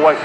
OIC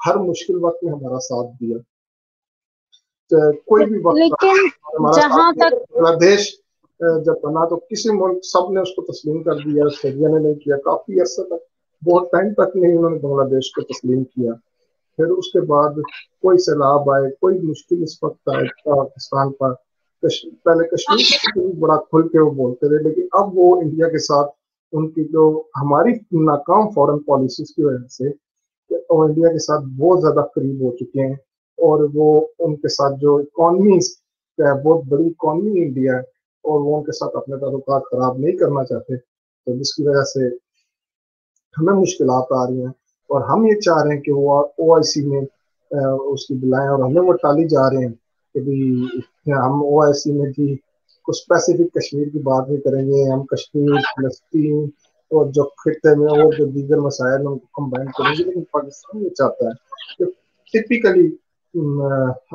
ہر مشکل وقت میں ہمارا ساتھ دیا، کوئی بھی وقت لیکن ہمارا جہاں ساتھ دیا۔ تک بنگلہ دیش جب بنا تو کسی ملک سب نے اس کو تسلیم کر دیا، سعودیہ نے نہیں کیا، کافی عرصے تک، بہت ٹائم تک نہیں انہوں نے بنگلہ دیش کو تسلیم کیا۔ پھر اس کے بعد کوئی سیلاب آئے، کوئی مشکل اس وقت آئے پاکستان پر، پہلے کشمیر کو بڑا کھل کے وہ بولتے رہے، لیکن اب وہ انڈیا کے ساتھ ان کی جو ہماری ناکام فورن پالیسیز کی وجہ سے وہ انڈیا کے ساتھ بہت زیادہ قریب ہو چکے ہیں، اور وہ ان کے ساتھ جو اکانومیز بہت بڑی اکانومی انڈیا ہے، اور وہ ان کے ساتھ اپنے تعلقات خراب نہیں کرنا چاہتے، تو جس کی وجہ سے ہمیں مشکلات آ رہی ہیں، اور ہم یہ چاہ رہے ہیں کہ وہ او آئی سی میں اس کی بلائیں، اور ہمیں وہ ٹالی جا رہے ہیں کہ بھی ہم او آئی سی میں بھی کچھ اسپیسیفک کشمیر کی بات نہیں کریں گے، ہم کشمیر، فلسطین اور جو خطے میں اور جو دیگر مسائل ان کو کمبائن کریں گے، لیکن پاکستان یہ چاہتا ہے کہ ٹپیکلی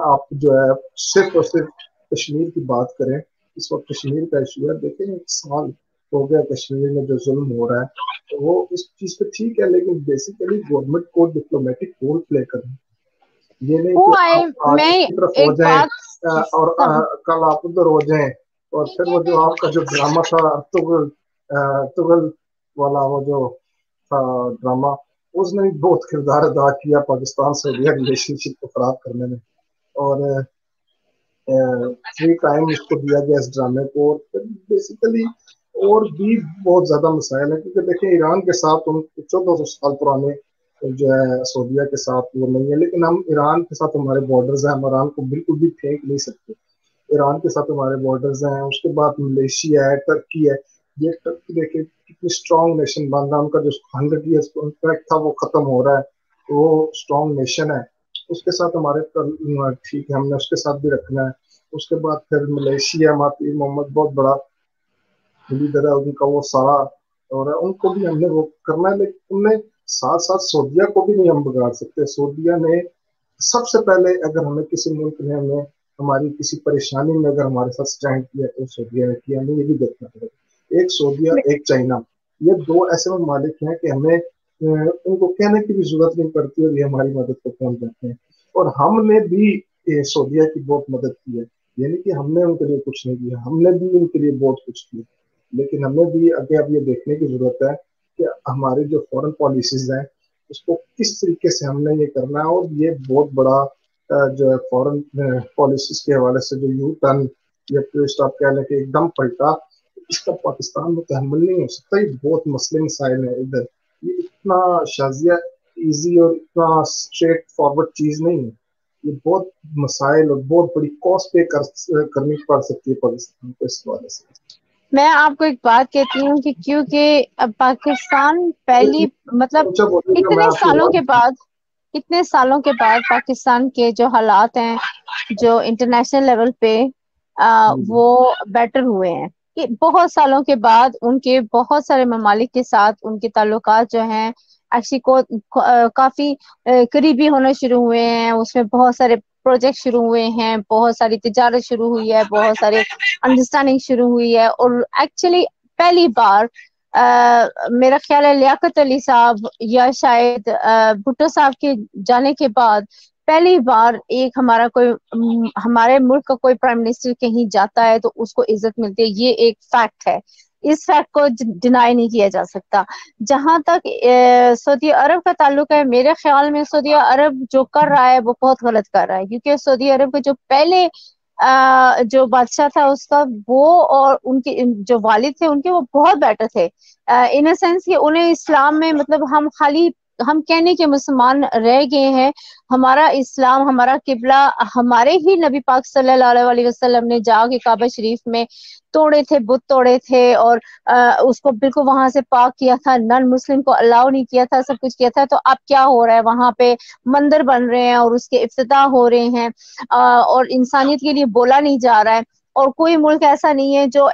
آپ جو ہے صرف اور صرف کشمیر کی بات کریں۔ اس وقت کشمیر کا ایشو ہے، دیکھیں 1 سال ہو گیا کشمیر میں جو ظلم ہو رہا ہے، وہ اس چیز پہ ٹھیک ہے، لیکن بیسیکلی گورنمنٹ کو ڈپلومیٹک رول پلے کرنا، یہ نہیں وہ کہ آئے آپ آج میں کی طرف ہو ایک جائیں بات اور کل آپ ادھر ہو جائیں، اور پھر وہ جو آپ کا جو ڈرامہ تھا تغل والا، وہ جو تھا ڈرامہ، اس نے بھی بہت کردار ادا کیا پاکستان سعودیہ ریلیشن شپ کو خراب کرنے میں، اور فری ٹائم اس کو دیا گیا اس ڈرامے کو، اور بیسیکلی اور بھی بہت زیادہ مسائل ہیں، کیونکہ دیکھیں ایران کے ساتھ ان 1400 سال پرانے جو ہے سعودیہ کے ساتھ وہ نہیں ہے، لیکن ہم ایران کے ساتھ ہمارے بارڈرز ہیں، ہم ایران کو بالکل بھی پھینک نہیں سکتے، ایران کے ساتھ ہمارے بارڈرز ہیں۔ اس کے بعد ملیشیا ہے، ٹرکی ہے، یہ ٹرکی دیکھیں کتنی اسٹرانگ نیشن بن رہا ہے، ان کا جو 100 ایئرس کانٹریکٹ تھا وہ ختم ہو رہا ہے، وہ اسٹرانگ نیشن ہے، اس کے ساتھ ہمارے ٹھیک ہے، ہم نے اس کے ساتھ بھی رکھنا ہے۔ اس کے بعد پھر ملیشیا، ماتی محمد بہت بڑا لیڈر ہے، ان کا وہ سارا، اور ان کو بھی ہم نے وہ کرنا ہے، لیکن ان میں ساتھ ساتھ سعودیہ کو بھی نہیں ہم بگاڑ سکتے۔ سعودیہ نے سب سے پہلے اگر ہمیں کسی ملک نے ہمیں ہماری کسی پریشانی میں اگر ہمارے ساتھ سٹینڈ کیا تو سعودیہ نے کیا، ہمیں یہ بھی دیکھنا پڑے گا۔ ایک سعودیہ، ایک چائنا، یہ 2 ایسے ممالک ہیں کہ ہمیں ان کو کہنے کی بھی ضرورت نہیں پڑتی، اور یہ ہماری مدد کو پہنچ جاتے ہیں، اور ہم نے بھی سعودیہ کی بہت مدد کی ہے، یعنی کہ ہم نے ان کے لیے کچھ نہیں کیا، ہم نے بھی ان کے لیے بہت کچھ کیا، لیکن ہمیں بھی آگے اب یہ دیکھنے کی ضرورت ہے کہ ہماری جو فورن پالیسیز ہیں اس کو کس طریقے سے ہم نے یہ کرنا ہے، اور یہ بہت بڑا جو ہے فورن پالیسیز کے حوالے سے جو یو ٹرن یا ٹویسٹ آپ کہہ لیں کہ ایک دم پلٹا، اس کا پاکستان میں تحمل نہیں ہو سکتا، یہ بہت مسئلے مسائل ہیں ادھر، یہ اتنا شازیہ ایزی اور اتنا اسٹریٹ فارورڈ چیز نہیں ہے، یہ بہت مسائل اور بہت بڑی کاسٹ پے کرنی پڑ سکتی ہے پاکستان کو اس حوالے سے۔ میں آپ کو ایک بات کہتی ہوں کہ کیونکہ پاکستان پہلی مطلب اچھا بولیے گا، میں اتنے آپ کی سالوں بات کے بعد پاکستان کے جو حالات ہیں جو انٹرنیشنل لیول پہ وہ بیٹر ہوئے ہیں، کہ بہت سالوں کے بعد ان کے بہت سارے ممالک کے ساتھ ان کے تعلقات جو ہیں ایکچولی کو کافی قریبی ہونا شروع ہوئے ہیں، اس میں بہت سارے پروجیکٹ شروع ہوئے ہیں، بہت ساری تجارت شروع ہوئی ہے، بہت سارے انڈرسٹینڈنگ شروع ہوئی ہے، اور ایکچولی پہلی بار میرا خیال ہے لیاقت علی صاحب یا شاید بھٹو صاحب کے جانے کے بعد پہلی بار ایک ہمارے ملک کا کوئی پرائم منسٹر کہیں جاتا ہے تو اس کو عزت ملتی ہے، یہ ایک فیکٹ ہے، اس فیکٹ کو ڈینائی نہیں کیا جا سکتا۔ جہاں تک سعودی عرب کا تعلق ہے، میرے خیال میں سعودی عرب جو کر رہا ہے وہ بہت غلط کر رہا ہے، کیونکہ سعودی عرب کے جو پہلے جو بادشاہ تھا اس کا، وہ اور ان کے جو والد تھے ان کے، وہ بہت بیٹر تھے، ان اے سینس کہ انہیں اسلام میں مطلب ہم کہنے کے مسلمان رہ گئے ہیں، ہمارا اسلام، ہمارا قبلہ ہمارے ہی نبی پاک صلی اللہ علیہ وسلم نے جا کے کعبہ شریف میں توڑے تھے، بت توڑے تھے، اور اس کو بالکل وہاں سے پاک کیا تھا، نان مسلم کو الاؤ نہیں کیا تھا، سب کچھ کیا تھا۔ تو اب کیا ہو رہا ہے، وہاں پہ مندر بن رہے ہیں اور اس کے افتتاح ہو رہے ہیں، اور انسانیت کے لیے بولا نہیں جا رہا ہے، اور کوئی ملک ایسا نہیں ہے جو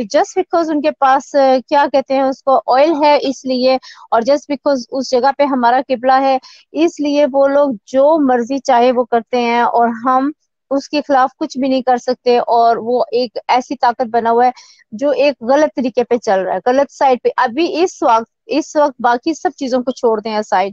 جسٹ بیکاز ان کے پاس کیا کہتے ہیں اس کو آئل ہے اس لیے، اور جسٹ بیکاز اس جگہ پہ ہمارا قبلہ ہے اس لیے وہ لوگ جو مرضی چاہے وہ کرتے ہیں، اور ہم اس کے خلاف کچھ بھی نہیں کر سکتے، اور وہ ایک ایسی طاقت بنا ہوا ہے جو ایک غلط طریقے پہ چل رہا ہے، غلط سائڈ پہ۔ ابھی اس وقت باقی سب چیزوں کو چھوڑ دیں اسائڈ،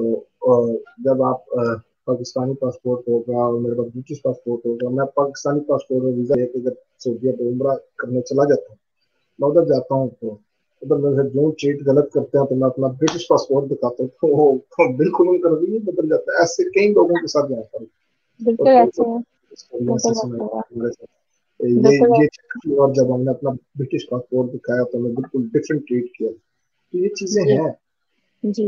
تو جب آپ پاکستانی پاسپورٹ ہوگا اور میرے پاس برٹش پاسپورٹ ہوگا, میں پاکستانی پاسپورٹ اور ویزا لے کے جب سعودیہ پہ عمرہ کرنے چلا جاتا ہوں, میں ادھر جاتا ہوں تو ادھر میرے جو چیٹ غلط کرتے ہیں تو میں اپنا برٹش پاسپورٹ دکھاتا ہوں تو وہ بالکل ان کا رویہ بدل جاتا ہے. ایسے کئی لوگوں کے ساتھ جاتا ہوں اور بالکل ایسے ہے. ایسے بالکل سنا ایسے ہے. ہمارے ساتھ بالکل یہ چیز. اور جب ہم نے اپنا برٹش پاسپورٹ دکھایا تو ہمیں بالکل ڈفرینٹ ٹریٹ کیا. تو یہ چیزیں جی ہیں. جی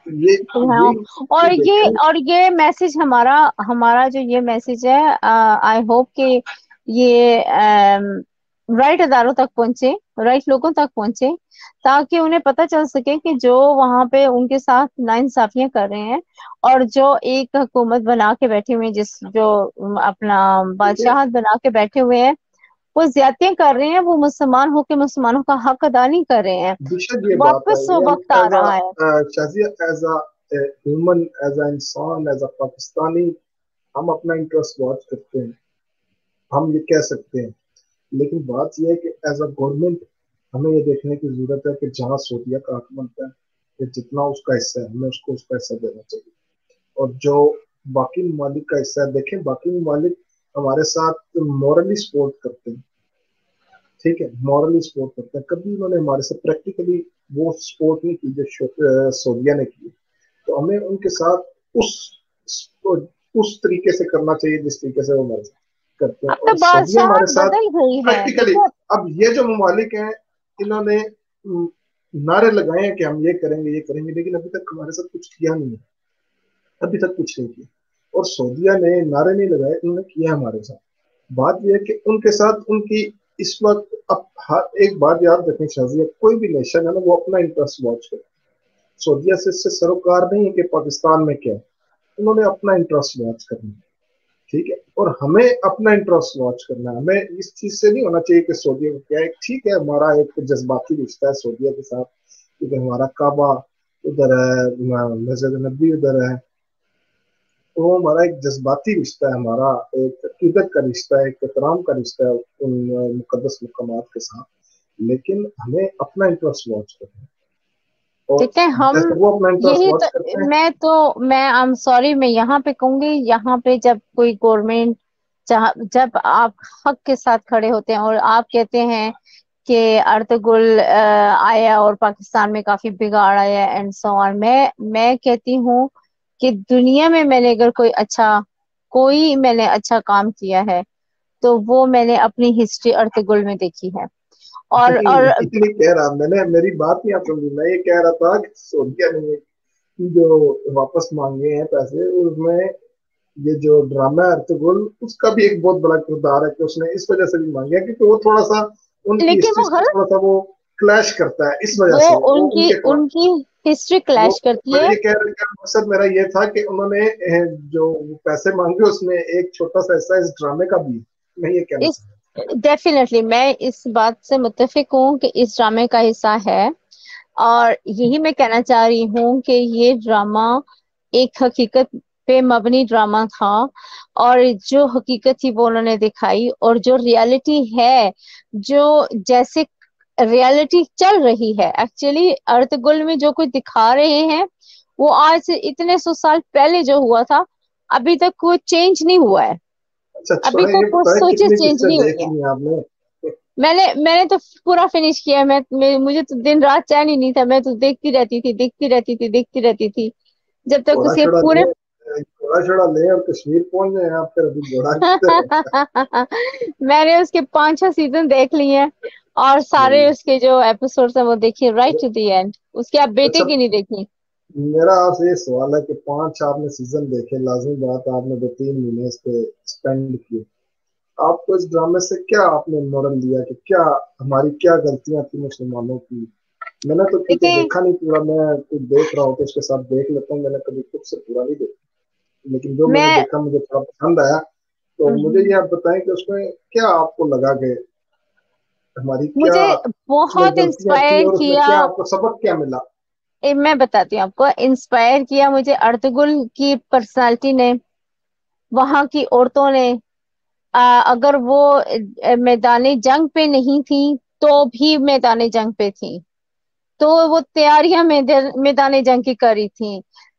یہ اور دیکھیں یہ میسج ہمارا جو یہ میسج ہے, آئی ہوپ کہ یہ رائٹ اداروں تک پہنچے, رائٹ لوگوں تک پہنچے, تاکہ انہیں پتہ چل سکے کہ جو وہاں پہ ان کے ساتھ ناانصافیاں کر رہے ہیں اور جو ایک حکومت بنا کے بیٹھے ہوئے ہیں, جو اپنا بادشاہت بنا کے بیٹھے ہوئے ہیں, وہ زیادتیاں کر رہے ہیں, وہ مسلمان ہو کے مسلمانوں کا حق ادا نہیں کر رہے ہیں. بیشک یہ بات ہے. واپس وہ وقت آ رہا ہے. Shazia as a human, as a انسان, ایز اے پاکستانی, ہم اپنا انٹرسٹ واچ کرتے ہیں, ہم یہ کہہ سکتے ہیں. لیکن بات یہ ہے کہ ایز اے گورنمنٹ ہمیں یہ دیکھنے کی ضرورت ہے کہ جہاں سعودیہ کا حق بنتا ہے کہ جتنا اس کا حصہ ہے ہمیں اس کو اس کا حصہ دینا چاہیے. اور جو باقی ممالک کا حصہ ہے, دیکھیں باقی ممالک ہمارے ساتھ مورلی سپورٹ کرتے ہیں, ٹھیک ہے, مورلی سپورٹ کرتے ہیں. کبھی انہوں نے ہمارے سے پریکٹیکلی وہ سپورٹ نہیں کی جو سعودیہ نے کی. تو ہمیں ان کے ساتھ اس طریقے سے کرنا چاہیے جس طریقے سے وہ ہمارے ساتھ کرتے ہیں. اب تو اور سعودیہ ہمارے بادشاہت ساتھ بدل گئی ہے. پریکٹیکلی, اب یہ جو ممالک ہیں انہوں نے نعرے لگائے ہیں کہ ہم یہ کریں گے, یہ کریں گے, لیکن ابھی تک ہمارے ساتھ کچھ کیا نہیں ہے, ابھی تک کچھ نہیں کیا. اور سعودیہ نے نعرے نہیں لگائے, انہوں نے کیا ہمارے ساتھ. بات یہ ہے کہ ان کے ساتھ ان کی اس وقت, اب ایک بات یاد رکھیں شازیہ, کوئی بھی نیشن ہے نا وہ اپنا انٹرسٹ واچ کرے. سعودیہ سے اس سے سروکار نہیں ہے کہ پاکستان میں کیا ہے, انہوں نے اپنا انٹرسٹ واچ کرنا ہے, ٹھیک ہے. اور ہمیں اپنا انٹرسٹ واچ کرنا ہے. ہمیں اس چیز سے نہیں ہونا چاہیے کہ سعودیہ کو کیا ہے. ٹھیک ہے ہمارا ایک جذباتی رشتہ ہے سعودیہ کے ساتھ, کیونکہ ہمارا کعبہ ادھر ہے, مسجد نبی ادھر ہے, وہ ہمارا ایک جذباتی رشتہ ہے, ہمارا ایک عقیدت کا رشتہ ہے, ایک احترام کا رشتہ ہے ان مقدس مقامات کے ساتھ. لیکن ہمیں اپنا انٹرسٹ واچ کرنا ہے. اور ٹھیک ہے, ہم جیسے وہ اپنا انٹرسٹ یہی واچ کرتے ہیں. میں I'm sorry, میں یہاں پہ کہوں گی, یہاں پہ جب کوئی گورنمنٹ, جب آپ حق کے ساتھ کھڑے ہوتے ہیں اور آپ کہتے ہیں کہ ارطغرل آیا اور پاکستان میں کافی بگاڑ آیا اینڈ سو آن, میں کہتی ہوں کہ دنیا میں میں نے اگر میں نے اچھا کام کیا ہے تو وہ میں نے اپنی ہسٹری ارطغرل میں دیکھی ہے. اور نہیں کہہ رہا میں نے, میری بات نہیں آپ سمجھی, میں یہ کہہ رہا تھا کہ سعودیہ نے جو واپس مانگے ہیں پیسے, اس میں یہ جو ڈرامہ ہے ارطغرل, اس کا بھی ایک بہت بڑا کردار ہے کہ اس نے اس وجہ سے بھی مانگا کیونکہ وہ تھوڑا سا ان کی لیکن ہسٹری وہ سے غلط, تھوڑا سا وہ کلیش کرتا ہے, اس وجہ سے وہ وہ ان کی ہسٹری وہ کلیش کرتی میں ہے. یہ کہہ رہا کہ مقصد میرا یہ تھا کہ انہوں نے جو پیسے مانگے اس میں ایک چھوٹا سا حصہ اس ڈرامے کا بھی, میں یہ کہنا چاہتا ہوں. ڈیفینیٹلی میں اس بات سے متفق ہوں کہ اس ڈرامے کا حصہ ہے, اور یہی میں کہنا چاہ رہی ہوں کہ یہ ڈرامہ ایک حقیقت پہ مبنی ڈرامہ تھا, اور جو حقیقت تھی وہ انہوں نے دکھائی, اور جو ریالٹی ہے, جو جیسے ریالٹی چل رہی ہے ایکچولی ارطغرل میں جو کچھ دکھا رہے ہیں وہ آج سے اتنے 100 سال پہلے جو ہوا تھا ابھی تک کوئی چینج نہیں ہوا ہے, اچھا ابھی چھوڑیں, یہ تک وہ بتائیں سوچز کتنی چینج پکچر نہیں ہوئی دیکھ ہیں. لی آپ نے؟ میں نے تو پورا فنش کیا, مجھے تو دن رات چین ہی نہیں تھا, میں تو دیکھتی رہتی تھی جب تک گھوڑا اسے چھوڑا پورے لیں, گھوڑا چھوڑا لیں اور کشمیر پہنچ جائیں آپ, پھر ابھی گھوڑا میں نے اس کے 5-6 سیزن دیکھ لیے ہیں, اور سارے اس کے جو ایپیسوڈز ہیں وہ دیکھیے رائٹ ٹو دی اینڈ. اس کے آپ بیٹے اچھا, کی نہیں دیکھی؟ میرا آپ سے یہ سوال ہے کہ 5 آپ نے سیزن دیکھے, لازمی بات ہے آپ نے 2-3 مہینے اس پہ اسپینڈ کیے, آپ کو اس ڈرامے سے کیا آپ نے مورل لیا کہ کیا ہماری کیا غلطیاں تھیں مسلمانوں کی؟ میں نے تو کیونکہ دیکھیں دیکھا نہیں پورا, میں کچھ دیکھ رہا ہوں تو اس کے ساتھ دیکھ لیتا ہوں, میں نے کبھی خود سے پورا نہیں دیکھا, لیکن جو میں نے دیکھا مجھے تھوڑا پسند آیا. تو مجھے یہ آپ بتائیں کہ اس میں کیا آپ کو لگا کہ ہماری کیا مجھے اس میں بہت غلطیاں تھیں انسپائر اور اس میں کیا, کیا آپ کو سبق کیا ملا؟ میں بتاتی ہوں آپ کو, انسپائر کیا مجھے ارطغرل کی پرسنالٹی نے, وہاں کی عورتوں نے. اگر وہ میدان جنگ پہ نہیں تھی تو بھی میدان جنگ پہ تھی, تو وہ تیاریاں میدان جنگ کی کری تھی.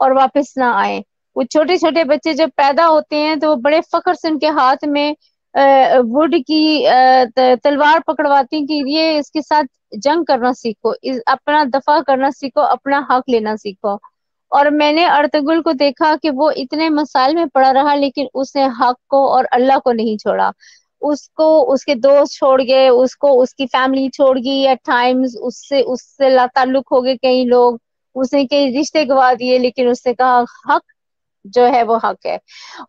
اور واپس نہ آئیں. وہ چھوٹے چھوٹے بچے جب پیدا ہوتے ہیں تو وہ بڑے فخر سے ان کے ہاتھ میں ووڈ کی تلوار پکڑواتی ہیں کہ یہ اس کے ساتھ جنگ کرنا سیکھو, اپنا دفاع کرنا سیکھو, اپنا حق لینا سیکھو. اور میں نے ارطغرل کو دیکھا کہ وہ اتنے مسائل میں پڑا رہا لیکن اس نے حق کو اور اللہ کو نہیں چھوڑا. اس کو اس کے دوست چھوڑ گئے, اس کو اس کی فیملی چھوڑ گئی, ایٹ ٹائمز اس سے لا تعلق ہو گئے کئی لوگ, اس نے کئی رشتے گوا دیے, لیکن اس نے کہا حق جو ہے وہ حق ہے.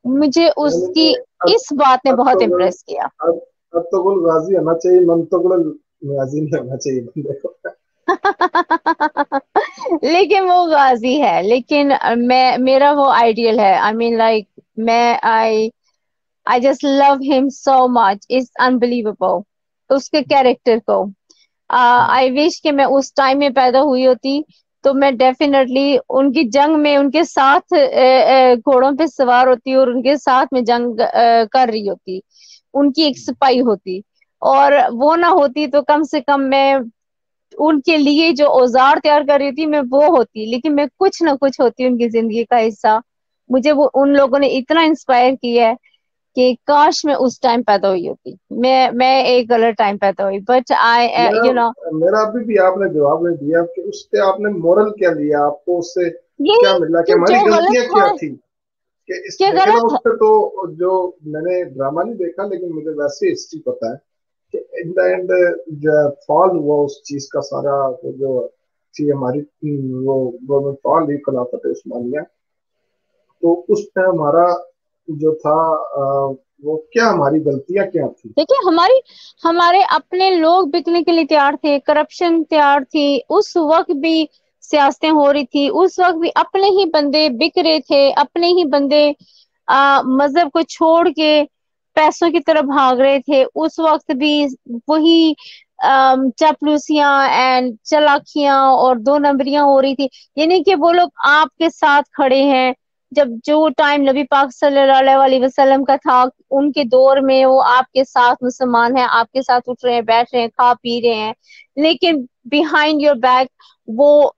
مجھے اس یعنی کی کہ اس بات نے بہت ارطغرل امپریس کیا. ارطغرل غازی ہونا چاہیے, منتقل غازی نہیں ہونا چاہیے بندے کو. لیکن وہ غازی ہے, لیکن میرا وہ آئیڈیل ہے. آئی مین لائک میں I just love him so much. It's unbelievable. اس کے کیریکٹر کو I wish کہ میں اس ٹائم میں پیدا ہوئی ہوتی تو میں ڈیفینیٹلی ان کی جنگ میں ان کے ساتھ گھوڑوں پہ سوار ہوتی اور ان کے ساتھ میں جنگ کر رہی ہوتی, ان کی ایک سپاہی ہوتی. اور وہ نہ ہوتی تو کم سے کم میں ان کے لیے جو اوزار تیار کر رہی تھی میں وہ ہوتی, لیکن میں کچھ نہ کچھ ہوتی ان کی زندگی کا حصہ. مجھے وہ ان لوگوں نے اتنا انسپائر کیا ہے کہ کاش میں اس ٹائم پیدا ہوئی ہوتی. میں ایک غلط ٹائم پیدا ہوئی, بٹ میرا یو نو میرا ابھی بھی آپ نے جواب نہیں دیا کہ اس سے آپ نے مورل کیا لیا, آپ کو اس سے کیا یہ ملا, کہ کہ جو ہماری غلط غلطیاں تھا کیا تھی. کہ اس کیا دیکھے نا غلط اس تھا. پہ تو جو میں نے ڈرامہ نہیں دیکھا لیکن مجھے ویسے ہسٹری پتا ہے کہ ان دا اینڈ فال ہوا اس چیز کا سارا, جو تھی ہماری وہ گورنمنٹ فال ہوئی خلافت عثمانیہ, تو اس پہ ہمارا جو تھا وہ کیا ہماری غلطیاں کیا تھی. دیکھیے ہمارے اپنے لوگ بکنے کے لیے تیار تھے, کرپشن تیار تھی, اس وقت بھی سیاستیں ہو رہی تھی, اس وقت بھی اپنے ہی بندے بک رہے تھے, اپنے ہی بندے مذہب کو چھوڑ کے پیسوں کی طرف بھاگ رہے تھے. اس وقت بھی وہی چاپلوسیاں اینڈ چلاکیاں اور دو نمبریاں ہو رہی تھی. یعنی کہ وہ لوگ آپ کے ساتھ کھڑے ہیں. جب جو ٹائم نبی پاک صلی اللہ علیہ وسلم کا تھا ان کے دور میں وہ آپ کے ساتھ مسلمان ہیں, آپ کے ساتھ اٹھ رہے ہیں, بیٹھ رہے ہیں, کھا پی رہے ہیں, لیکن بیہائنڈ یور بیک وہ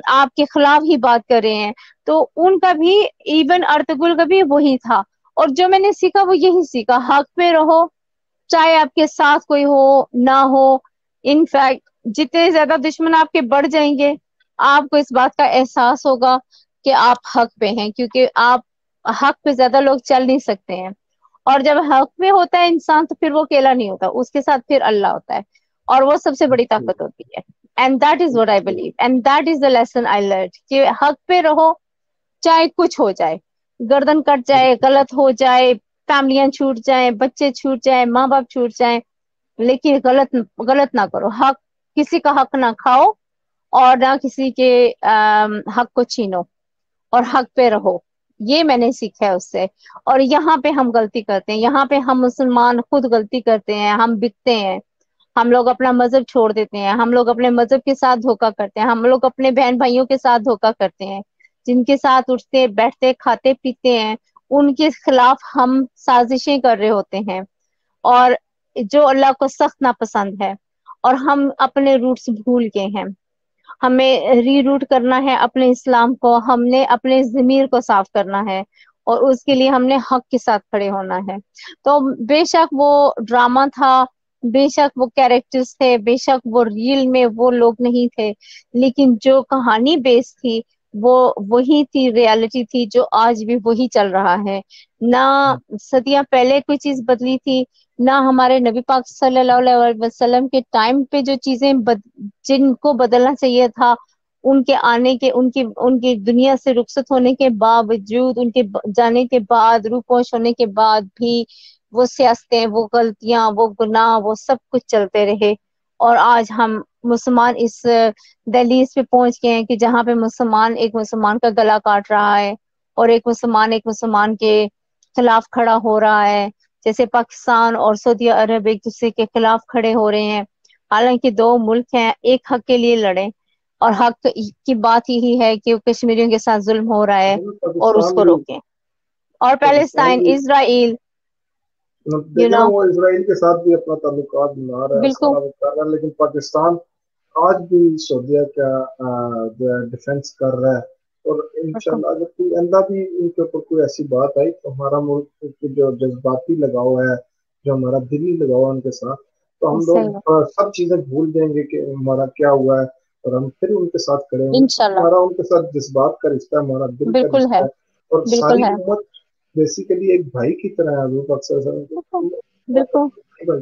آپ کے خلاف ہی بات کر رہے ہیں. تو ان کا بھی ایون ارطغرل کا بھی وہی تھا. اور جو میں نے سیکھا وہ یہی سیکھا, حق پہ رہو چاہے آپ کے ساتھ کوئی ہو نہ ہو. انفیکٹ جتنے زیادہ دشمن آپ کے بڑھ جائیں گے آپ کو اس بات کا احساس ہوگا کہ آپ حق پہ ہیں, کیونکہ آپ حق پہ زیادہ لوگ چل نہیں سکتے ہیں. اور جب حق میں ہوتا ہے انسان تو پھر وہ اکیلا نہیں ہوتا, اس کے ساتھ پھر اللہ ہوتا ہے, اور وہ سب سے بڑی طاقت ہوتی ہے. And that is what I believe and that is the lesson I learned, کہ حق پہ رہو چاہے کچھ ہو جائے, گردن کٹ جائے, غلط ہو جائے, فیملیاں چھوٹ جائیں, بچے چھوٹ جائیں, ماں باپ چھوٹ جائیں, لیکن غلط نہ کرو. حق کسی کا حق نہ کھاؤ اور نہ کسی کے حق کو چھینو, اور حق پہ رہو. یہ میں نے سیکھا ہے اس سے. اور یہاں پہ ہم غلطی کرتے ہیں, یہاں پہ ہم مسلمان خود غلطی کرتے ہیں, ہم بکتے ہیں, ہم لوگ اپنا مذہب چھوڑ دیتے ہیں, ہم لوگ اپنے مذہب کے ساتھ دھوکا کرتے ہیں, ہم لوگ اپنے بہن بھائیوں کے ساتھ دھوکا کرتے ہیں, جن کے ساتھ اٹھتے بیٹھتے کھاتے پیتے ہیں ان کے خلاف ہم سازشیں کر رہے ہوتے ہیں, اور جو اللہ کو سخت ناپسند ہے. اور ہم اپنے روٹس بھول گئے ہیں. ہمیں ری روٹ کرنا ہے اپنے اسلام کو, ہم نے اپنے ضمیر کو صاف کرنا ہے, اور اس کے لیے ہم نے حق کے ساتھ کھڑے ہونا ہے. تو بے شک وہ ڈرامہ تھا, بے شک وہ کیریکٹرز تھے, بے شک وہ ریل میں وہ لوگ نہیں تھے, لیکن جو کہانی بیس تھی وہ وہی تھی, ریالٹی تھی, جو آج بھی وہی چل رہا ہے. نہ صدیاں پہلے کوئی چیز بدلی تھی, نہ ہمارے نبی پاک صلی اللہ علیہ وسلم کے ٹائم پہ جو چیزیں جن کو بدلنا چاہیے تھا ان کے آنے کے ان کی دنیا سے رخصت ہونے کے باوجود, ان کے جانے کے بعد, روح پوش ہونے کے بعد بھی وہ سیاستیں, وہ غلطیاں, وہ گناہ, وہ سب کچھ چلتے رہے. اور آج ہم مسلمان اس دہلیز پہ پہنچ گئے ہیں کہ جہاں پہ مسلمان ایک مسلمان کا گلا کاٹ رہا ہے, اور ایک مسلمان کے خلاف کھڑا ہو رہا ہے. جیسے پاکستان اور سعودی عرب ایک دوسرے کے خلاف کھڑے ہو رہے ہیں, حالانکہ دو ملک ہیں, ایک حق کے لیے لڑیں. اور حق کی بات یہی ہے کہ کشمیریوں کے ساتھ ظلم ہو رہا ہے اور اس پاکستان کو بھی روکیں. اور پیلسٹائن, پاکستان بھی اسرائیل, you دیکھیں نا know. وہ اسرائیل کے ساتھ بھی اپنا تعلقات بنا رہا ہے، بالکل سارا وہ کر رہا ہے، لیکن پاکستان آج بھی سعودیہ کا جو ہے ڈیفینس کر رہا ہے، اور بالکل انشاءاللہ اگر کوئی آئندہ بھی ان کے اوپر کوئی ایسی بات آئی تو ہمارا ملک کے جو جذباتی لگاؤ ہے، جو ہمارا دلی لگاؤ ہے ان کے ساتھ، تو ہم صحیح لوگ ہے سب چیزیں بھول جائیں گے کہ ہمارا کیا ہوا ہے، اور ہم پھر ان کے ساتھ کھڑے ہوں گے. انشاءاللہ. ہمارا ان کے ساتھ جذبات کا رشتہ ہے، ہمارا دل کا بالکل رشتہ ہے. ہے، اور بالکل ساری ہے. امت بیسیکلی ایک بھائی کی طرح ہے حضور پاک صلی اللہ علیہ بالکل بالکل. وسلم.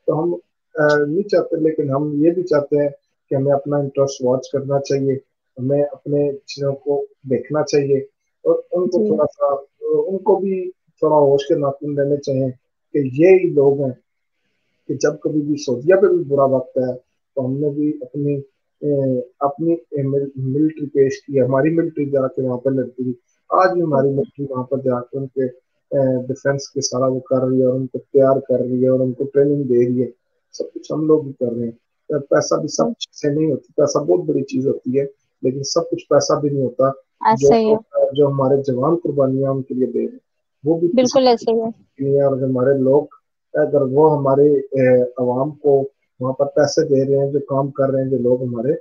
تو ہم نہیں چاہتے، لیکن ہم یہ بھی چاہتے ہیں کہ ہمیں اپنا انٹرسٹ واچ کرنا چاہیے، ہمیں اپنے چیزوں کو دیکھنا چاہیے، اور ان کو جی تھوڑا سا ان کو بھی تھوڑا ہوش کے ناخن لینے چاہیے کہ یہی لوگ ہیں کہ جب کبھی بھی سعودیہ پہ بھی برا وقت ہے تو ہم نے بھی اپنی ملٹری پیش کی، ہماری ملٹری جا کے وہاں پہ لڑتی تھی، آج بھی ہماری بالکل ملٹری وہاں پر جا کے ان کے ڈیفینس کے سارا وہ کر رہی ہے، اور ان کو تیار کر رہی ہے، اور ان کو ٹریننگ دے رہی ہے. سب کچھ ہم لوگ بھی کر رہے ہیں. پیسہ بھی سب چیزیں نہیں ہوتی، پیسہ بہت بڑی چیز ہوتی ہے، لیکن سب کچھ پیسہ بھی نہیں ہوتا. جو ایسا ہی ہے. جو ہمارے جوان قربانیاں ان کے لیے دے رہے ہیں وہ بھی کسی بالکل ایسا ہی ہے. نہیں ہے. اور ہمارے لوگ اگر وہ ہمارے عوام کو وہاں پر پیسے دے رہے ہیں، جو کام کر رہے ہیں جو لوگ ہمارے،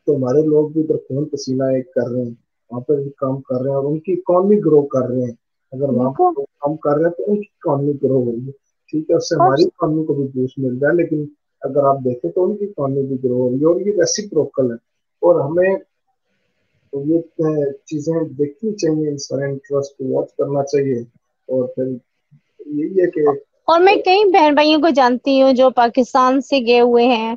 تو ہمارے لوگ بھی ادھر خون پسینہ ایک کر رہے ہیں، وہاں پہ بھی کام کر رہے ہیں، اور ان کی اکانومی گرو کر رہے ہیں. اگر وہاں بالکل. پہ کام کر رہے ہیں تو ان کی اکانومی گرو ہو رہی ہے، ٹھیک ہے، اس سے ہماری اکانومی کو بھی بوسٹ مل رہا ہے، لیکن اگر آپ دیکھیں تو ان کی اکانومی بھی گرو ہو رہی ہے، اور یہ ریسیپروکل ہے. اور ہمیں یہ چیزیں دیکھنی چاہیے، اس طرح انٹرسٹ کو واچ کرنا چاہیے. اور پھر یہی ہے کہ اور میں کئی بہن بھائیوں کو جانتی ہوں جو پاکستان سے گئے ہوئے ہیں،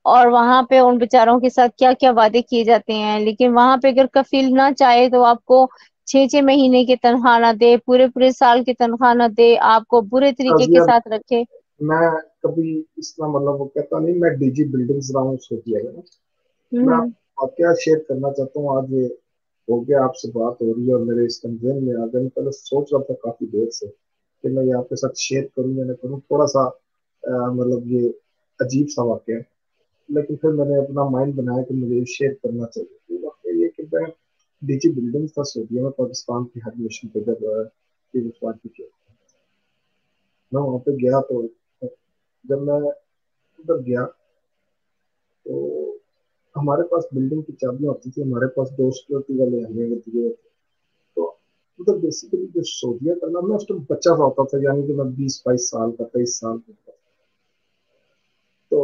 اور وہاں پہ ان بیچاروں کے ساتھ کیا کیا وعدے کیے جاتے ہیں، لیکن وہاں پہ اگر کفیل نہ چاہے تو آپ کو 6 مہینے کی تنخواہ نہ دے، پورے سال کی تنخواہ نہ دے، آپ کو برے طریقے کے قضیہ ساتھ رکھے. میں کبھی اس طرح مطلب وہ کہتا نہیں میں ڈی جی بلڈنگز رہا ہوں سعودیہ میں. میں ہوں. آپ واقعہ شیئر کرنا چاہتا ہوں. آج یہ ہو گیا آپ سے بات ہو رہی ہے اور میرے اس ذہن میں آ گیا. میں پہلے سوچ رہا تھا کافی دیر سے کہ میں یہ آپ کے ساتھ شیئر کروں یا نہ کروں، تھوڑا سا مطلب یہ عجیب سا واقعہ ہے، لیکن پھر میں نے اپنا مائنڈ بنایا کہ مجھے یہ شیئر کرنا چاہیے. یہ واقعہ یہ کہ میں ڈی جی بلڈنگ تھا سعودیہ میں، پاکستان کی ہر مشن پہ جب کیا میں وہاں پہ گیا، تو جب میں ادھر گیا تو ہمارے پاس بلڈنگ کی چابیاں ہوتی تھی، ہمارے پاس 2 سیکورٹی والے ہمیں ہوتے تھے. تو ادھر بیسیکلی جو سعودیہ کا نام، میں اس ٹائم بچہ سا ہوتا تھا، یعنی کہ میں 20-22 سال کا 23 سال کا تھا. تو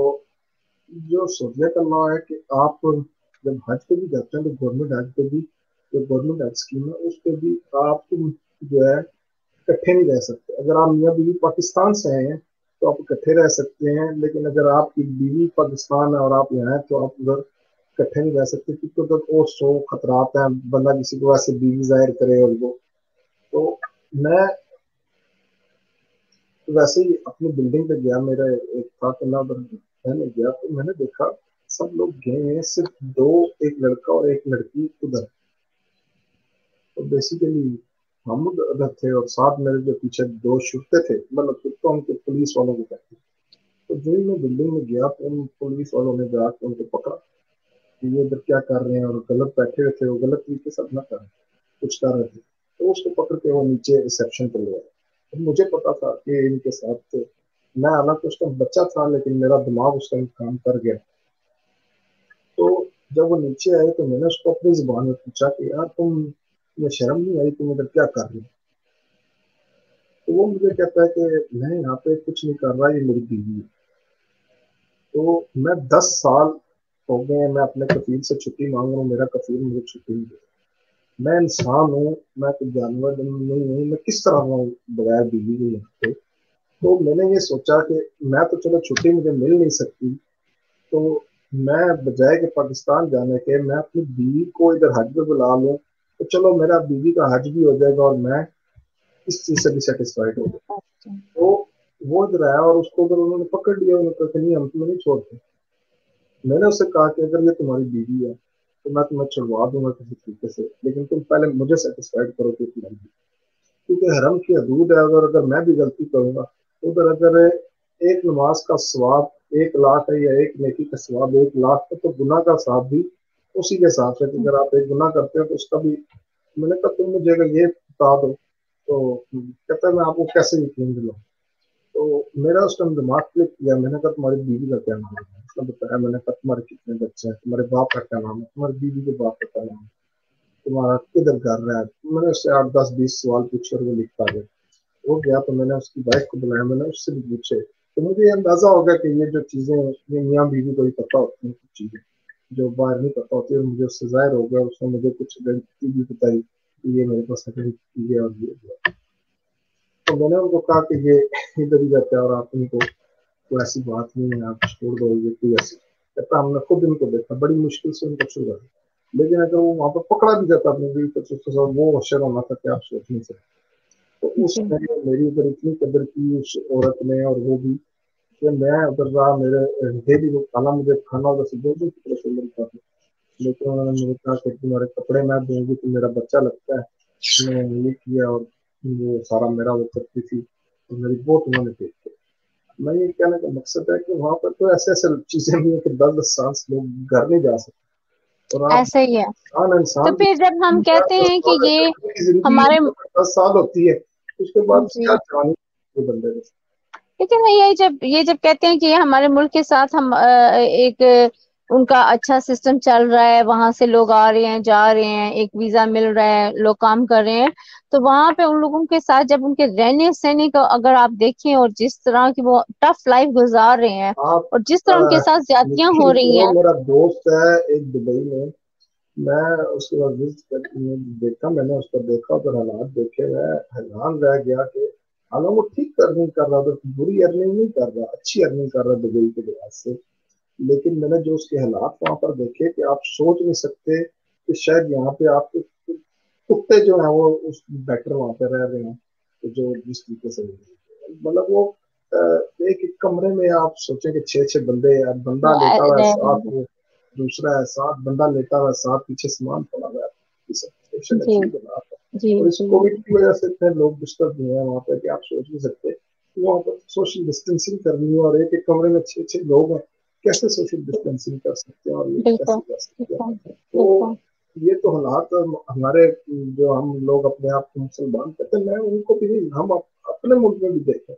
جو سعودیہ کا لا ہے کہ آپ جب حج پہ بھی جاتے ہیں تو گورنمنٹ حج پہ بھی جو گورنمنٹ حج اسکیم ہے اس پہ بھی آپ جو ہے اکٹھے نہیں رہ سکتے. اگر آپ میاں بیوی پاکستان سے آئے ہیں تو آپ اکٹھے رہ سکتے ہیں، لیکن اگر آپ کی بیوی پاکستان ہے اور آپ یہاں ہیں تو آپ ادھر اکٹھے نہیں رہ سکتے، کیونکہ ادھر اور 100 خطرات ہیں. بندہ کسی کو ایسے بیوی ظاہر کرے اور وہ. تو میں ویسے ہی اپنی بلڈنگ پہ گیا، میرا ایک تھا کہ میں نے گیا تو میں نے دیکھا سب لوگ گئے ہیں، صرف 2، ایک لڑکا اور ایک لڑکی ادھر. تو بیسیکلی ہم ادھر تھے، اور ساتھ میرے جو پیچھے 2 شرطے تھے، مطلب کتوں کے پولیس والوں کو کہتے. تو جو میں بلڈنگ میں گیا تو ان پولیس والوں نے جا کے ان کو پکڑا کہ یہ ادھر کیا کر رہے ہیں، اور غلط بیٹھے ہوئے تھے، وہ غلط طریقے سے نہ کر کچھ کر رہے تھے. تو اس کو پکڑ کے وہ نیچے ریسیپشن پہ لے آئے. مجھے پتا تھا کہ ان کے ساتھ میں حالانکہ اس ٹائم بچہ تھا، لیکن میرا دماغ اس ٹائم کام کر گیا. تو جب وہ نیچے آئے تو میں نے اس کو اپنی زبان میں پوچھا کہ یار تمہیں شرم نہیں آئی، تم ادھر کیا کر رہے ہو؟ تو وہ مجھے کہتا ہے کہ میں یہاں پہ کچھ نہیں کر رہا، یہ میری بیوی ہے. تو میں 10 سال ہو گئے میں اپنے کفیل سے چھٹی مانگ رہا ہوں، میرا کفیل مجھے چھٹی نہیں دے. میں انسان ہوں، میں کوئی جانور نہیں ہوں، میں کس طرح ہوں بغیر بیوی کے یہاں پہ. تو میں نے یہ سوچا کہ میں تو چلو چھٹی مجھے مل نہیں سکتی، تو میں بجائے کہ پاکستان جانے کے میں اپنی بیوی کو ادھر حج پہ بلا لوں، تو چلو میرا بیوی کا حج بھی ہو جائے گا اور میں اس چیز سے بھی سیٹسفائڈ ہو گیا. تو وہ ادھر آیا اور اس کو ادھر انہوں نے پکڑ لیا، انہوں نے کہا کہ نہیں ہم تمہیں نہیں چھوڑتے. میں نے اس سے کہا کہ اگر یہ تمہاری بیوی ہے تو میں تمہیں چھڑوا دوں گا کسی طریقے سے، لیکن تم پہلے مجھے سیٹسفائڈ کرو کہ تمہاری بیوی، کیونکہ حرم کی حدود ہے. اگر میں بھی غلطی کروں گا ادھر، اگر ایک نماز کا ثواب 1 لاکھ ہے یا ایک نیکی کا ثواب 1 لاکھ ہے، تو گناہ کا ثواب بھی اسی کے حساب سے. اگر آپ ایک گناہ کرتے ہیں تو اس کا بھی. میں نے کہا تم مجھے اگر یہ بتا دو تو کہتا ہے میں آپ کو کیسے یقین دلاؤں. تو میرا اس ٹائم دماغ کلک کیا. میں نے کہا تمہاری بیوی کا کیا نام ہے؟ اس نے بتایا. میں نے کہا تمہارے کتنے بچے ہیں؟ تمہارے باپ کا کیا نام ہے؟ تمہاری بیوی کے باپ کا کیا نام ہے؟ تمہارا کدھر گھر رہا ہے؟ میں نے اس سے 8 10 20 سوال پوچھے اور وہ لکھتا گیا. وہ گیا تو میں نے اس کی وائف کو بلایا. میں نے اس سے بھی پوچھے تو مجھے یہ اندازہ ہو گیا کہ یہ جو چیزیں یہ میاں بیوی کو ہی پتہ ہوتی ہیں کچھ چیزیں جو باہر نہیں پتہ ہوتی. اور مجھے اس سے ظاہر ہو گیا. اس نے مجھے کچھ آئیڈینٹی بھی بتائی کہ یہ میرے پاس آئیڈینٹی ہے اور یہ. تو میں نے ان کو کہا کہ یہ ادھر ہی رہتا ہے اور آپ ان کو کوئی ایسی بات نہیں ہے, آپ چھوڑ دو. یہ کوئی ایسی کہتا ہم نے خود ان کو دیکھا, بڑی مشکل سے ان کو چھوڑا. لیکن اگر وہ وہاں پر پکڑا بھی جاتا اپنے بیوی کو تو وہ ہوشیار ہونا تھا کہ آپ سوچ نہیں سکتے. تو اس جی میں میری ادھر اتنی قدر کی اس عورت نے, اور وہ بھی کہ میں ادھر رہا, میرے ڈیلی وہ کھانا مجھے کھانا ادھر سے 2 دن کی طرف سے ملتا تھا. لیکن انہوں نے مجھے کہا کہ تمہارے کپڑے میں دوں گی تو میرا بچہ لگتا ہے. میں نے یہ کیا اور وہ سارا میرا وہ کرتی تھی اور میری بہت انہوں نے دیکھی. میں یہ کہنے کا مقصد ہے کہ وہاں پر تو ایسے ایسے چیزیں نہیں ہیں کہ 10 10 سال سے لوگ گھر نہیں جا سکتے. اور آپ ایسا ہی ہے. انسان تو انسان پھر جب ہم کہتے ہیں کہ یہ کی زندگی ہمارے 10 سال ہوتی ہے اس کے بعد جی کیا جوانی بندے کو. لیکن یہ جب کہتے ہیں کہ یہ ہمارے ملک کے ساتھ ہم ایک ان کا اچھا سسٹم چل رہا ہے, وہاں سے لوگ آ رہے ہیں جا رہے ہیں, ایک ویزا مل رہا ہے, لوگ کام کر رہے ہیں, تو وہاں پہ ان لوگوں کے ساتھ جب ان کے رہنے سہنے کو اگر آپ دیکھیں اور جس طرح کی وہ ٹف لائف گزار رہے ہیں آپ اور جس طرح ان کے ساتھ زیادتیاں ہو رہی وہ ہیں. میرا دوست ہے ایک دبئی میں اس کے بعد دیکھا, میں نے اس کو دیکھا اور حالات دیکھے, میں حیران رہ گیا کہ حالانکہ وہ ٹھیک ارننگ کر رہا تھا, بری ارننگ نہیں کر رہا, اچھی ارننگ کر رہا دبئی کے لحاظ سے. لیکن میں نے جو اس کے حالات وہاں پر دیکھے کہ آپ سوچ نہیں سکتے کہ شاید یہاں پہ آپ کے کتے جو ہیں وہ اس بیٹر وہاں پہ رہ رہے ہیں جو جس طریقے سے مطلب وہ ایک کمرے میں آپ سوچیں کہ 6 بندے, بندہ لیتا ہوا ہے ساتھ, وہ دوسرا ہے ساتھ, بندہ لیتا ہوا ہے ساتھ, پیچھے سامان پڑا ہوا ہے. جی جی اور اس جی کووڈ کی وجہ سے اتنے لوگ ڈسٹرب ہوئے ہیں وہاں پہ کہ آپ سوچ نہیں سکتے. وہاں پر سوشل ڈسٹینسنگ کرنی ہے اور ایک کمرے میں 6 لوگ ہیں, کیسے سوشل ڈسٹینسنگ کر سکتے ہیں اور یہ بالکل کیسے کر سکتے ہیں. بالکل تو بالکل. یہ تو حالات ہمارے جو ہم لوگ اپنے آپ کو مسلمان کہتے ہیں, میں ان کو بھی ہم اپنے ملک میں بھی دیکھیں.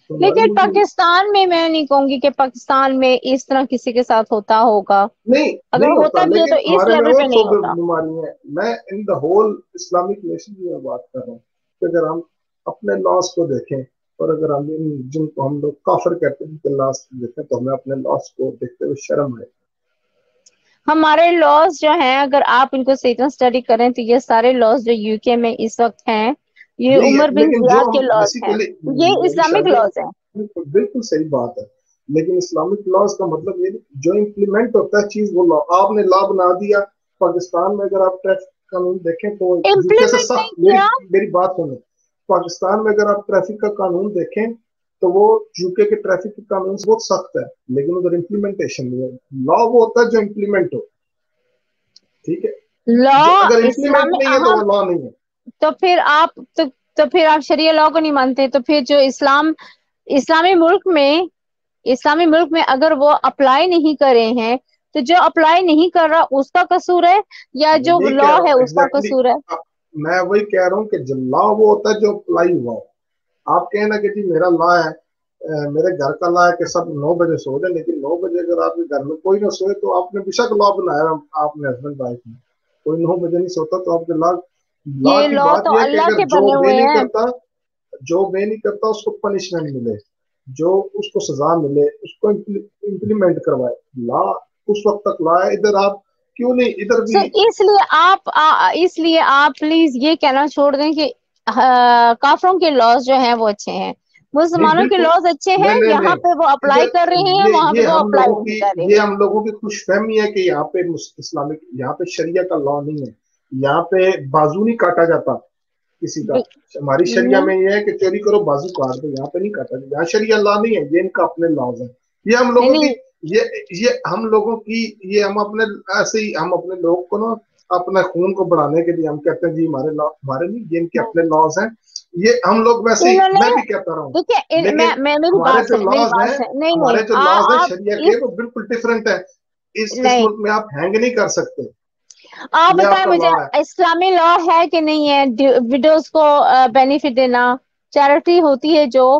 لیکن پاکستان میں نہیں کہوں گی کہ پاکستان میں اس طرح کسی کے ساتھ ہوتا ہوگا. اگر نہیں ہوتا, ہوتا بھی ہے لیکن تو اس ہمارے میں لیول اور پہ نہیں ہوتا. بیماری ہے. میں ان دا ہول اسلامک نیشن کی میں بات کر رہا ہوں کہ اگر ہم اپنے لاس کو دیکھیں اور اگر ہم جن کو ہم لوگ کافر کہتے ہیں کہ لاس دیکھیں تو ہمیں اپنے لاس کو دیکھتے ہوئے شرم ہے. ہمارے لاز جو ہیں اگر آپ ان کو صحیح طرح اسٹڈی کریں تو یہ سارے لاز جو یو کے میں اس وقت ہیں یہ یہی ہے, عمر بن لیکن جو زیاد ہم کے لاز ہیں, بیسیکلی یہ میری اسلامک شادی لاز ہیں. بالکل صحیح بات ہے, لیکن اسلامک لاز کا مطلب یہ جو امپلیمنٹ ہوتا ہے چیز وہ لا, آپ نے لا بنا دیا. پاکستان میں اگر آپ ٹریفک قانون دیکھیں تو یوکے سے امپلیمنٹ نہیں سخت, کیا. میری بات سنیں, پاکستان میں اگر آپ ٹریفک کا قانون دیکھیں تو وہ یوکے کے ٹریفک کے قانون سے بہت سخت ہے, لیکن ادھر امپلیمنٹیشن نہیں ہے. لا وہ ہوتا ہے جو امپلیمنٹ ہو, ٹھیک ہے, لا جو اگر امپلیمنٹ اسلامی نہیں ہے تو ہم وہ لا نہیں ہے. تو پھر آپ شریعہ لا کو نہیں مانتے, تو پھر جو اسلامی ملک میں اگر وہ اپلائی نہیں کرے ہیں تو جو اپلائی نہیں کر رہا اس کا قصور ہے یا میں جو یہی لا کہہ رہا ہے ہوں اس کا ایگزیکٹلی, قصور ہے. میں وہی کہہ رہا ہوں کہ جو لا وہ ہوتا ہے جو اپلائی ہوا ہو. آپ کہیں نا کہ جی میرا لا ہے, میرے گھر کا لا ہے کہ سب 9 بجے سو جائیں, لیکن 9 بجے اگر آپ کے گھر میں کوئی نہ سوئے تو آپ نے بے شک لا بنایا, آپ نے ہسبینڈ وائف میں کوئی 9 بجے نہیں سوتا تو آپ کے لا یہ کی لا بات تو یہ ہے کہ اللہ اگر کے جو بنے بے ہوئے نہیں ہیں. کرتا اس کو پنشمنٹ ملے, جو اس کو سزا ملے اس کو امپلیمنٹ کروائے. لا اس وقت تک لا ہے, ادھر آپ کیوں نہیں ادھر بھی. اس لیے آپ پلیز یہ کہنا چھوڑ دیں کہ کافروں کے لاز جو ہیں وہ اچھے ہیں, نہیں مسلمانوں کے بالکل لاز اچھے ہیں, یہاں نہیں پہ وہ اپلائی کر رہے ہیں, وہاں پہ یہ وہ ہم اپلائی لوگوں نہیں کی کر رہے. یہ ہم لوگوں کی خوش فہمی ہے کہ یہاں پہ اسلامک, یہاں پہ شریعہ کا لا نہیں ہے, یہاں پہ بازو نہیں کاٹا جاتا کسی کا. ہماری شریعہ میں یہ ہے کہ چوری کرو بازو کاٹ دو, یہاں پہ نہیں کاٹا. یہاں شریعہ لا نہیں ہے, یہ ان کا اپنے لاز ہے. یہ ہم لوگوں کی نہیں ہم لوگوں کی ہم اپنے ایسے ہی ہم اپنے لوگ کو نا اپنے خون کو بڑھانے کے لیے ہم کہتے ہیں جی ہمارے نہیں, یہ ان کے اپنے لاز ہیں. یہ ہم لوگ ویسے ہی, انہوں میں نے بھی کہتا رہا ہوں, دیکھیے لیکن میری ہمارے بات جو ہے, لاز ہیں نہیں ہمارے جو لاز ہیں آپ شریعہ کے وہ بالکل ڈفرینٹ ہے. اس نہیں ملک میں آپ ہینگ نہیں کر سکتے. آپ یہ بتائیں کا مجھے لا ہے. اسلامی لا ہے کہ نہیں ہے وڈوز کو بینیفٹ دینا, چیریٹی ہوتی ہے جو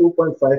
2.5,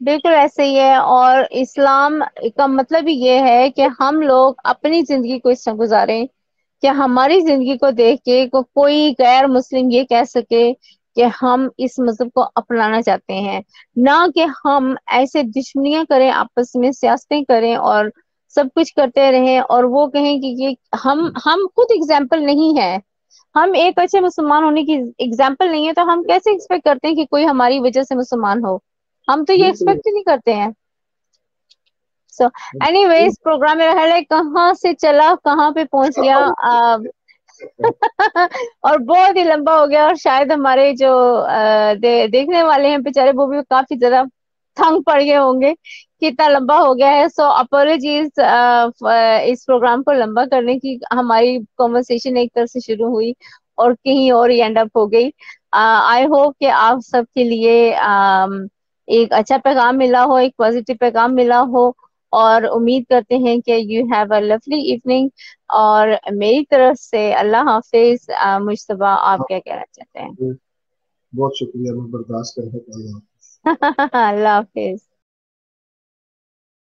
بالکل ایسے ہی ہے، اور اسلام کا مطلب ہی یہ ہے کہ ہم لوگ اپنی زندگی کو اس طرح گزاریں کہ ہماری زندگی کو دیکھ کے کوئی غیر مسلم یہ کہہ سکے کہ ہم اس مذہب کو اپنانا چاہتے ہیں، نہ کہ ہم ایسے دشمنیاں کریں، آپس میں سیاستیں کریں اور سب کچھ کرتے رہیں اور وہ کہیں کہ یہ ہم خود اگزامپل نہیں ہے، ہم ایک اچھے مسلمان ہونے کی اگزامپل نہیں ہے، تو ہم کیسے ایکسپیکٹ کرتے ہیں کہ کوئی ہماری وجہ سے مسلمان ہو؟ ہم تو یہ بالکل ایکسپیکٹ ہی نہیں کرتے ہیں. سو اینی ویز پروگرام میرا خیال ہے کہاں سے چلا کہاں پہ پہنچ گیا، اور بہت ہی لمبا ہو گیا، اور شاید ہمارے جو دیکھنے والے ہیں بیچارے وہ بھی کافی زیادہ تھنگ پڑ گئے ہوں گے کہ اتنا لمبا ہو گیا ہے. سو اپولوجیز اس پروگرام کو لمبا کرنے کی. ہماری کنورسیشن ایک طرف سے شروع ہوئی اور کہیں اور ہی اینڈ اپ ہو گئی. آئی ہوپ کہ آپ سب کے لیے ایک اچھا پیغام ملا ہو، ایک پازیٹیو پیغام ملا ہو، اور امید کرتے ہیں کہ you have a lovely evening. اور میری طرف سے اللہ حافظ. مجتبیٰ آپ کیا کہنا چاہتے ہیں؟ بہت شکریہ، میں برداشت کرنے کا. اللہ حافظ.